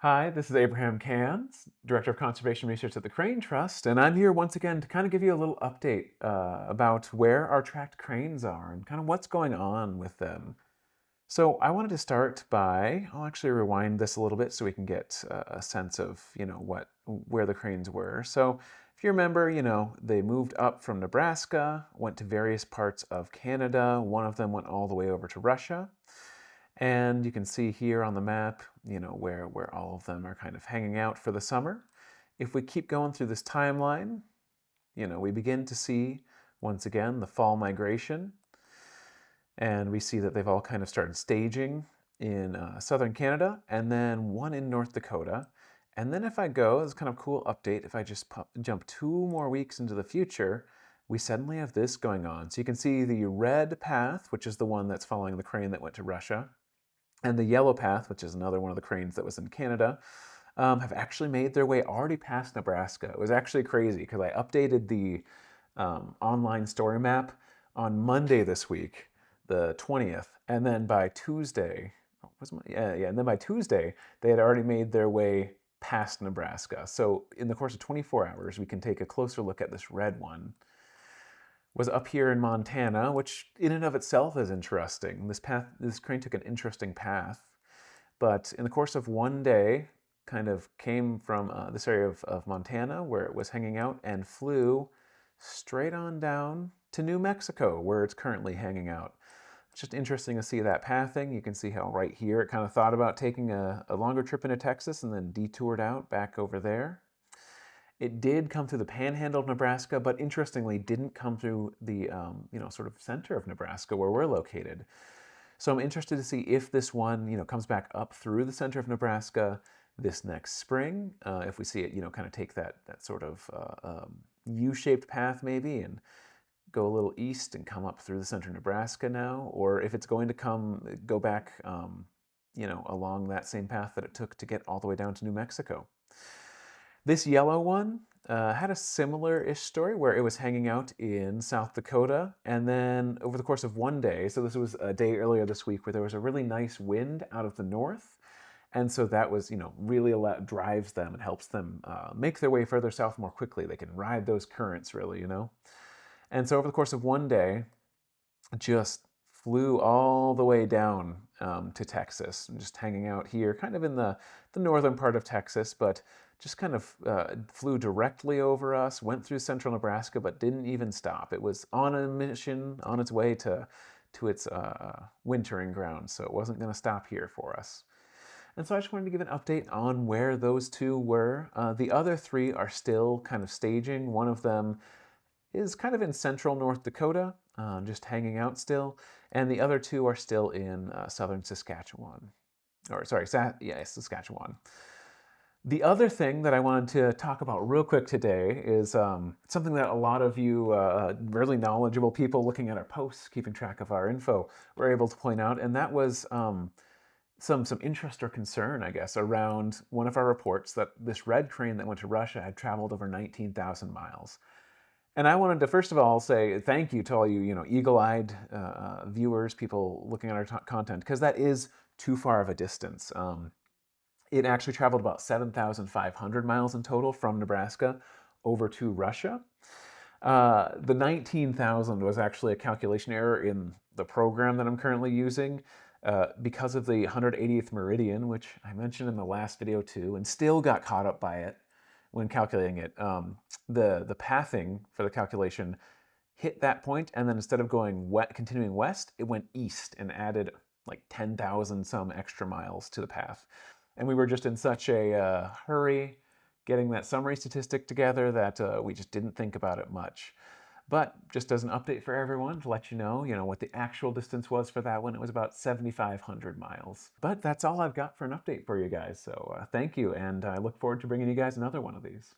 Hi, this is Abraham Kanz, Director of Conservation Research at the Crane Trust, and I'm here once again to kind of give you a little update about where our tracked cranes are and kind of what's going on with them. So I wanted to start by, I'll actually rewind this a little bit so we can get a sense of, where the cranes were. So if you remember, they moved up from Nebraska, went to various parts of Canada. One of them went all the way over to Russia. And you can see here on the map, where all of them are kind of hanging out for the summer. If we keep going through this timeline, we begin to see, once again, the fall migration. And we see that they've all kind of started staging in southern Canada, and then one in North Dakota. And then if I go, it's kind of cool update, if I just jump 2 more weeks into the future, we suddenly have this going on. So you can see the red path, which is the one that's following the crane that went to Russia, and the yellow path, which is another one of the cranes that was in Canada, have actually made their way already past Nebraska. It was actually crazy because I updated the online story map on Monday this week, the 20th, and then by Tuesday, and then by Tuesday, they had already made their way past Nebraska. So in the course of 24 hours, we can take a closer look at this red one. Was up here in Montana, which in and of itself is interesting. This crane took an interesting path, but in the course of one day, kind of came from this area of Montana where it was hanging out and flew straight on down to New Mexico, where it's currently hanging out. It's just interesting to see that pathing. You can see how right here it kind of thought about taking a longer trip into Texas and then detoured out back over there. It did come through the panhandle of Nebraska, but interestingly didn't come through the sort of center of Nebraska where we're located. So I'm interested to see if this one comes back up through the center of Nebraska this next spring. If we see it kind of take that sort of U-shaped path maybe and go a little east and come up through the center of Nebraska now, or if it's going to go back along that same path that it took to get all the way down to New Mexico. This yellow one had a similar-ish story where it was hanging out in South Dakota, and then over the course of one day, so this was a day earlier this week where there was a really nice wind out of the north, and so that was, really drives them and helps them make their way further south more quickly. They can ride those currents really. And so over the course of one day, just flew all the way down to Texas, just hanging out here, kind of in the northern part of Texas, but just kind of flew directly over us, went through central Nebraska, but didn't even stop. It was on a mission, on its way to its wintering ground, so it wasn't going to stop here for us. And so I just wanted to give an update on where those two were. The other three are still kind of staging. One of them is kind of in central North Dakota, just hanging out still, and the other two are still in southern Saskatchewan. Or sorry, Saskatchewan. The other thing that I wanted to talk about real quick today is something that a lot of you really knowledgeable people looking at our posts, keeping track of our info, were able to point out, and that was some interest or concern, I guess, around one of our reports that this red crane that went to Russia had traveled over 19,000 miles. And I wanted to first of all say thank you to all you eagle-eyed viewers, people looking at our content, because that is too far of a distance. It actually traveled about 7,500 miles in total from Nebraska over to Russia. The 19,000 was actually a calculation error in the program that I'm currently using because of the 180th meridian, which I mentioned in the last video too, and still got caught up by it when calculating it. The pathing for the calculation hit that point, and then instead of continuing west, it went east and added like 10,000 some extra miles to the path. And we were just in such a hurry getting that summary statistic together that we just didn't think about it much. But just as an update for everyone to let you know what the actual distance was for that one, it was about 7,500 miles. But that's all I've got for an update for you guys. So thank you, and I look forward to bringing you guys another one of these.